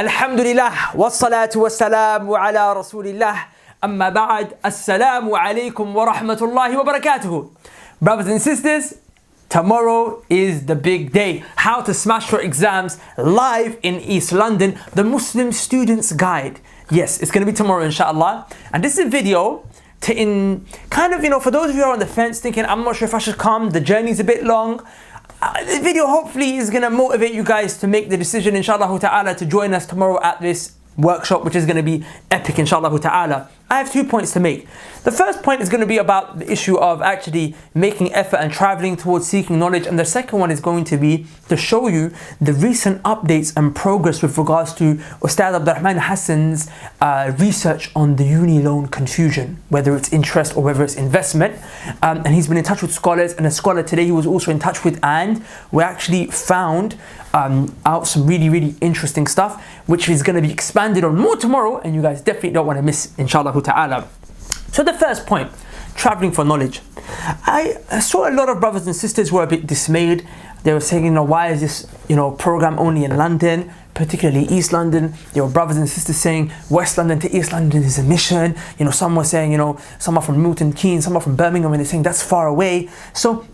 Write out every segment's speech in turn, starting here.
Alhamdulillah, wassalatu wassalamu ala rasulillah, amma ba'd, assalamu alaikum wa rahmatullahi wa barakatuhu. Brothers and sisters, tomorrow is the big day. How to smash your exams live in East London, the Muslim Students Guide. Yes, it's going to be tomorrow inshallah. And this is a video for those of you who are on the fence thinking, I'm not sure if I should come, the journey's a bit long. This video hopefully is going to motivate you guys to make the decision inshallah ta'ala to join us tomorrow at this workshop, which is going to be epic inshallah ta'ala. I have 2 points to make. The first point is going to be about the issue of actually making effort and traveling towards seeking knowledge, and the second one is going to be to show you the recent updates and progress with regards to Ustad Abdurrahman Hassan's research on the uni loan confusion, whether it's interest or whether it's investment. And he's been in touch with scholars, and a scholar today he was also in touch with, and we actually found out some really interesting stuff, which is going to be expanded on more tomorrow, and you guys definitely don't want to miss inshallah ta'ala. So the first point, traveling for knowledge. I saw a lot of brothers and sisters who were a bit dismayed. They were saying, why is this program only in London, particularly East London? There were brothers and sisters saying West London to East London is a mission. Some were saying, some are from Milton Keynes, some are from Birmingham, and they're saying that's far away. So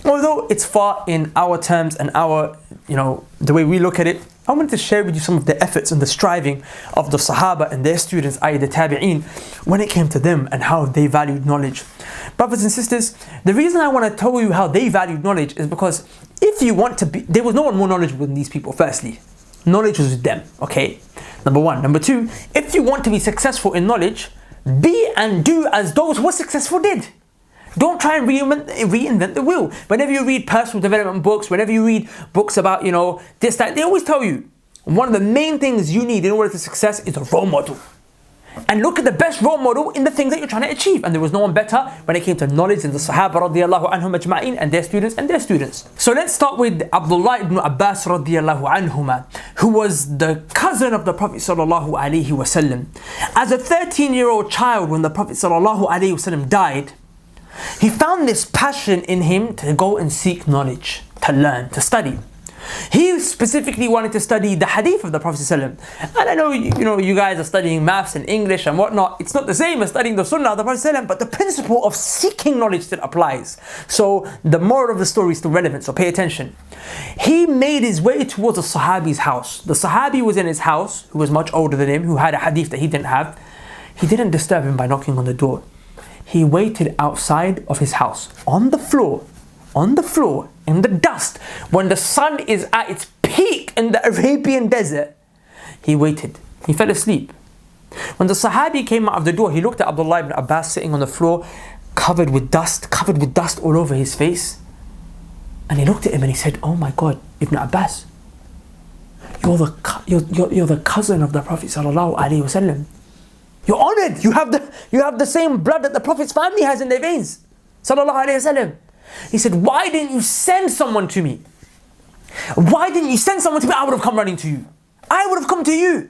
although it's far in our terms and our, the way we look at it, I wanted to share with you some of the efforts and the striving of the Sahaba and their students, i.e. the Tabi'een, when it came to them and how they valued knowledge. Brothers and sisters, the reason I want to tell you how they valued knowledge is because if you want to be, there was no one more knowledgeable than these people, firstly. Knowledge was with them, okay? Number one. Number two, if you want to be successful in knowledge, be and do as those who were successful did. Don't try and reinvent the wheel. Whenever you read personal development books, whenever you read books about, this, that, they always tell you one of the main things you need in order to success is a role model. And look at the best role model in the things that you're trying to achieve. And there was no one better when it came to knowledge than the Sahaba radiallahu anhum ajma'in and their students. So let's start with Abdullah ibn Abbas radiallahu anhuma, who was the cousin of the Prophet sallallahu alaihi wasallam. As a 13-year-old child, when the Prophet sallallahu alaihi wasallam died, he found this passion in him to go and seek knowledge, to learn, to study. He specifically wanted to study the hadith of the Prophet ﷺ. And I know, you guys are studying maths and English and whatnot. It's not the same as studying the sunnah of the Prophet ﷺ, but the principle of seeking knowledge still applies. So the moral of the story is still relevant, so pay attention. He made his way towards a Sahabi's house. The Sahabi was in his house, who was much older than him, who had a hadith that he didn't have. He didn't disturb him by knocking on the door. He waited outside of his house, on the floor, in the dust, when the sun is at its peak in the Arabian desert. He waited. He fell asleep. When the Sahabi came out of the door, he looked at Abdullah ibn Abbas sitting on the floor, covered with dust all over his face. And he looked at him and he said, "Oh my God, Ibn Abbas, you're the cousin of the Prophet sallallahu alaihi wasallam. You're honored. You have the same blood that the Prophet's family has in their veins. Sallallahu Alaihi Wasallam." He said, "Why didn't you send someone to me? Why didn't you send someone to me? I would have come running to you. I would have come to you."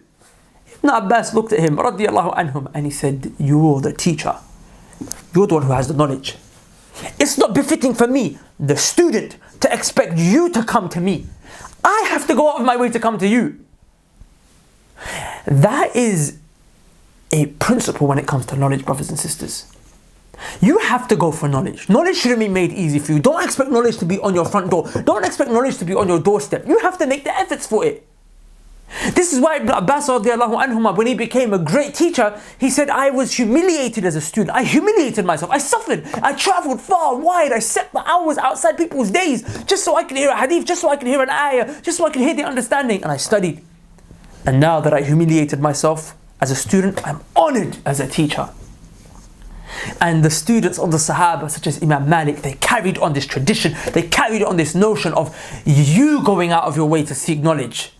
Ibn Abbas looked at him, radiyallahu anhum, and he said, "You're the teacher. You're the one who has the knowledge. It's not befitting for me, the student, to expect you to come to me. I have to go out of my way to come to you." That is a principle when it comes to knowledge, brothers and sisters. You have to go for knowledge. Knowledge shouldn't be made easy for you. Don't expect knowledge to be on your front door. Don't expect knowledge to be on your doorstep. You have to make the efforts for it. This is why Ibn Abbas radiallahu anhuma, when he became a great teacher, he said, "I was humiliated as a student. I humiliated myself. I suffered. I traveled far and wide. I set the hours outside people's days just so I could hear a hadith, just so I could hear an ayah, just so I could hear the understanding. And I studied. And now that I humiliated myself as a student, I'm honored as a teacher." And the students of the Sahaba, such as Imam Malik, they carried on this tradition. They carried on this notion of you going out of your way to seek knowledge.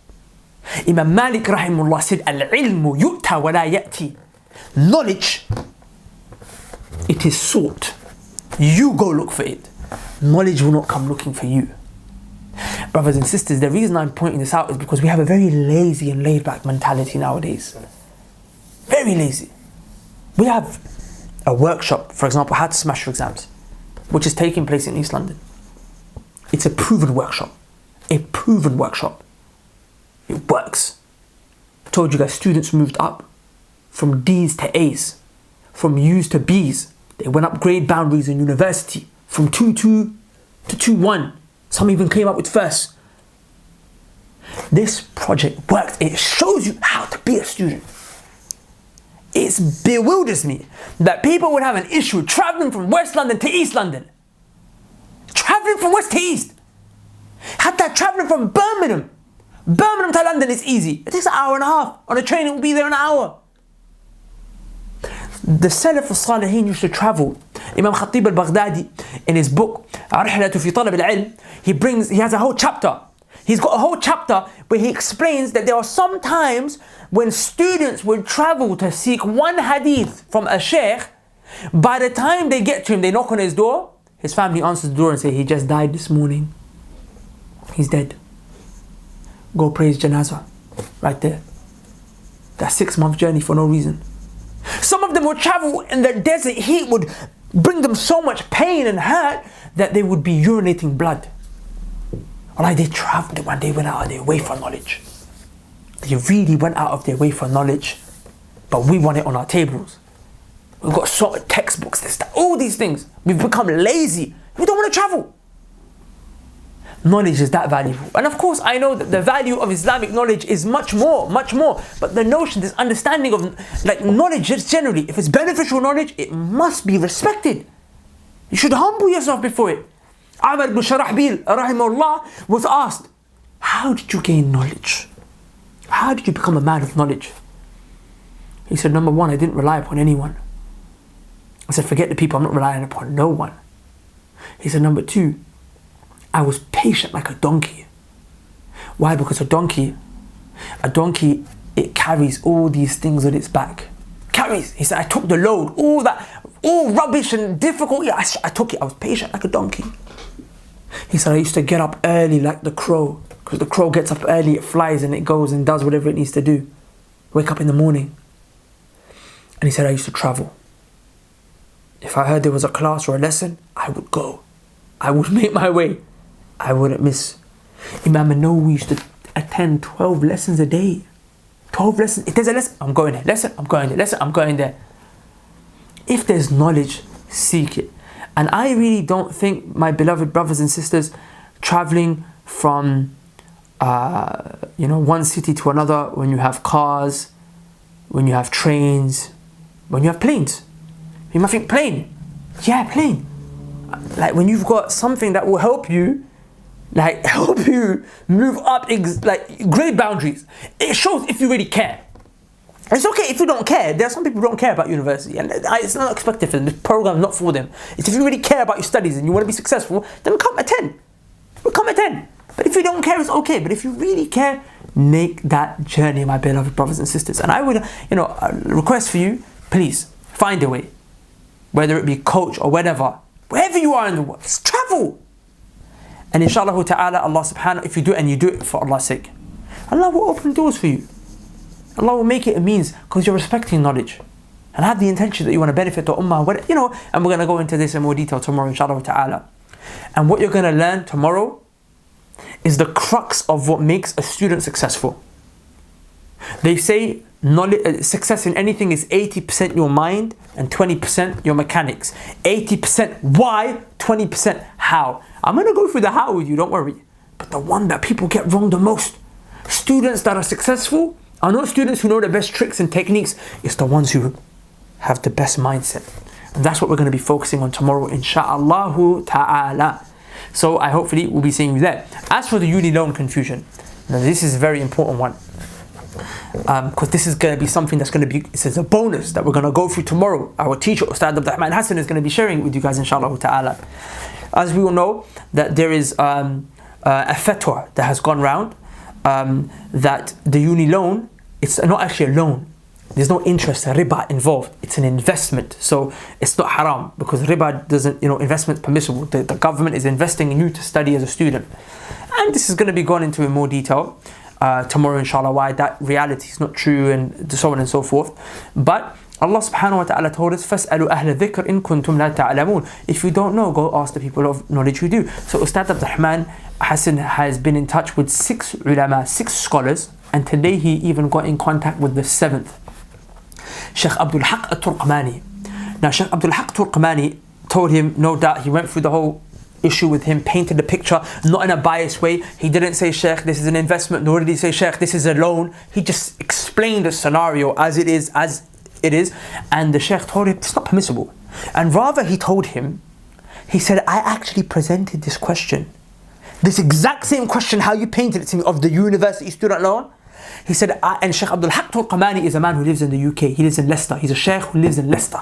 Imam Malik rahimullah said, "Al-ilmu yu'ta wa la ya'ti." Knowledge, it is sought. You go look for it. Knowledge will not come looking for you. Brothers and sisters, the reason I'm pointing this out is because we have a very lazy and laid back mentality nowadays. Very lazy. We have a workshop, for example, how to smash your exams, which is taking place in East London. It's a proven workshop. A proven workshop. It works. told you guys students moved up from D's to A's, from U's to B's. They went up grade boundaries in university from 2-2 to 2-1. Some even came up with first. This project works. It shows you how to be a student. It bewilders me that people would have an issue traveling from West London to East London. Traveling from West to East. Hatta traveling from Birmingham to London is easy. It takes an hour and a half. On a train it will be there in an hour. The Salaf al-Salihin used to travel. Imam Khatib al-Baghdadi, in his book Rihlatu fi Talab al-Ilm, he has a whole chapter. He's got a whole chapter where he explains that there are some times when students would travel to seek one hadith from a sheikh. By the time they get to him, they knock on his door. His family answers the door and say, he just died this morning. He's dead. Go pray his janazah. Right there. That 6-month journey for no reason. Some of them would travel in the desert heat, would bring them so much pain and hurt that they would be urinating blood. Like they traveled one day, went out of their way for knowledge. They really went out of their way for knowledge, but we want it on our tables. We've got sort of textbooks, this, that, all these things. We've become lazy. We don't want to travel. Knowledge is that valuable. And of course, I know that the value of Islamic knowledge is much more. But the notion, this understanding of like knowledge just generally, if it's beneficial knowledge, it must be respected. You should humble yourself before it. Amr ibn Sharahbil, rahimahullah, was asked, how did you gain knowledge? How did you become a man of knowledge? He said, number one, I didn't rely upon anyone. I said, forget the people, I'm not relying upon no one. He said, number two, I was patient like a donkey. Why? Because a donkey, it carries all these things on its back. Carries. He said, I took the load, all rubbish and difficulty. I took it. I was patient like a donkey. He said, I used to get up early like the crow. Because the crow gets up early, it flies and it goes and does whatever it needs to do. Wake up in the morning. And he said, I used to travel. If I heard there was a class or a lesson, I would go. I would make my way. I wouldn't miss. Imam Nawawi used to attend 12 lessons a day. 12 lessons. If there's a lesson, I'm going there. Lesson, I'm going there. Lesson, I'm going there. If there's knowledge, seek it. And I really don't think, my beloved brothers and sisters, traveling from one city to another, when you have cars, when you have trains, when you have planes. You might think, plane. Yeah, plane. Like when you've got something that will help you move up grade boundaries. It shows if you really care. It's okay if you don't care. There are some people who don't care about university, and it's not expected for them. The program is not for them. It's if you really care about your studies and you want to be successful, then come attend. Come attend. But if you don't care, it's okay. But if you really care, make that journey, my beloved brothers and sisters. And I would, request for you, please find a way, whether it be coach or whatever, wherever you are in the world, just travel. And inshallah ta'ala, Allah subhanahu, if you do it and you do it for Allah's sake, Allah will open doors for you. Allah will make it a means because you're respecting knowledge and have the intention that you want to benefit the ummah, and we're going to go into this in more detail tomorrow, inshallah ta'ala. And what you're going to learn tomorrow is the crux of what makes a student successful. They say success in anything is 80% your mind and 20% your mechanics. 80% why, 20% how. I'm going to go through the how with you, don't worry. But the one that people get wrong the most, students that are successful are not students who know the best tricks and techniques. It's the ones who have the best mindset. And that's what we're going to be focusing on tomorrow, insha'Allah ta'ala. So I hopefully will be seeing you there. As for the uni loan confusion, now this is a very important one. Because this is going to be something that's going to be, it's a bonus that we're going to go through tomorrow. Our teacher, Ustad Abdul Rahman Hassan, is going to be sharing it with you guys, inshallah ta'ala. As we all know, that there is a fatwa that has gone round, that the uni loan, it's not actually a loan. There's no interest, riba involved. It's an investment. So it's not haram because riba doesn't, investment permissible. The government is investing in you to study as a student. And this is going to be gone into in more detail tomorrow, inshallah, why that reality is not true and so on and so forth. But Allah subhanahu wa ta'ala told us, فَاسْأَلُوا أَهْلَ الذِّكْرِ إِن كُنْتُمْ لَا تَعْلَمُونَ. If you don't know, go ask the people of knowledge who do. So Ustad Abdul Rahman Hassan has been in touch with 6 ulama, 6 scholars, And today he even got in contact with the 7th, Sheikh Abdul Haq al-Turqmani. Now Sheikh Abdul Haq al-Turqmani told him, no doubt, he went through the whole issue with him, painted the picture, not in a biased way. He didn't say, Sheikh, this is an investment, nor did he say, Sheikh, this is a loan. He just explained the scenario as it is, and the Sheikh told him, it's not permissible. And rather he told him, he said, I actually presented this question, this exact same question, how you painted it to me, of the university student loan. He said, and Sheikh Abdul Haq al-Qamani is a man who lives in the UK. He lives in Leicester. He's a Sheikh who lives in Leicester.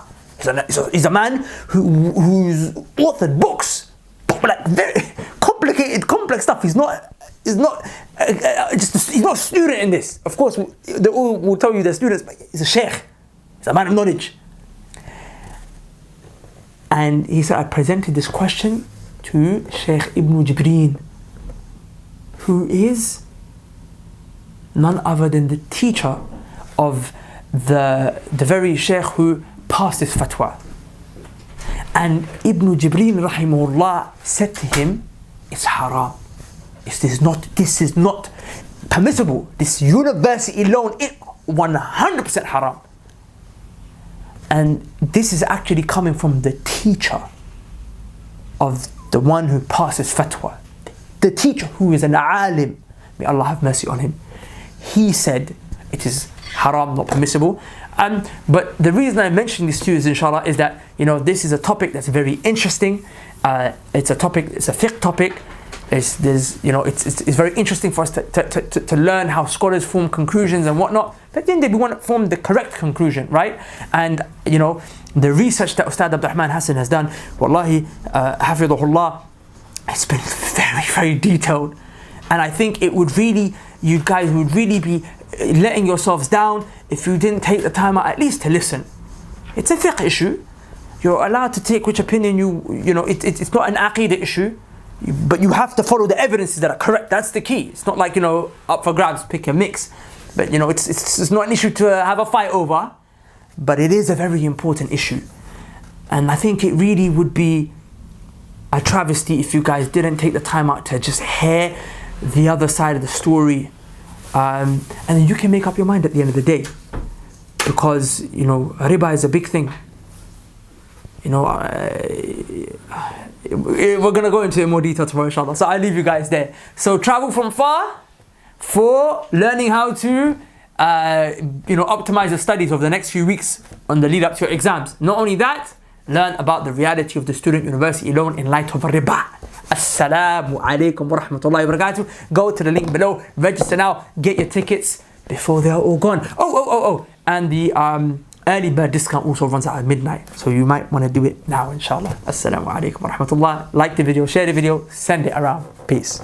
He's a man who's authored books, like very complicated, complex stuff. He's not he's not a student in this. Of course, they all will tell you they're students, but he's a Sheikh. He's a man of knowledge. And he said, I presented this question to Sheikh Ibn Jibreen, who is none other than the teacher of the very Sheikh who passed this fatwa. And Ibn Jibreen rahimahullah said to him, it's haram. This is not permissible. This university loan is 100% haram. And this is actually coming from the teacher of the one who passes fatwa. The teacher who is an alim, may Allah have mercy on him. He said it is haram, not permissible. But the reason I mention this to you is, inshallah, is that this is a topic that's very interesting. It's a fiqh topic. It's very interesting for us to learn how scholars form conclusions and whatnot. But then we want to form the correct conclusion, right? And the research that Ustad Abdul Rahman Hassan has done, wallahi, hafidhullah, it's been very, very detailed. And I think you guys would really be letting yourselves down if you didn't take the time out at least to listen. It's a fiqh issue. You're allowed to take which opinion it's not an aqidah issue, but you have to follow the evidences that are correct. That's the key. It's not like up for grabs, pick a mix. But it's not an issue to have a fight over, but it is a very important issue. And I think it really would be a travesty if you guys didn't take the time out to just hear the other side of the story, and then you can make up your mind at the end of the day, because riba is a big thing. We're gonna go into it in more detail tomorrow, inshallah. So I'll leave you guys there. So travel from far for learning how to optimize your studies over the next few weeks on the lead up to your exams. Not only that, learn about the reality of the student university loan in light of riba. Assalamu alaikum wa rahmatullahi wa barakatuh. Go to the link below, register now, get your tickets before they are all gone. And the early bird discount also runs out at midnight, so you might want to do it now, inshallah. Assalamu alaikum wa rahmatullah. Like the video, share the video, send it around. Peace.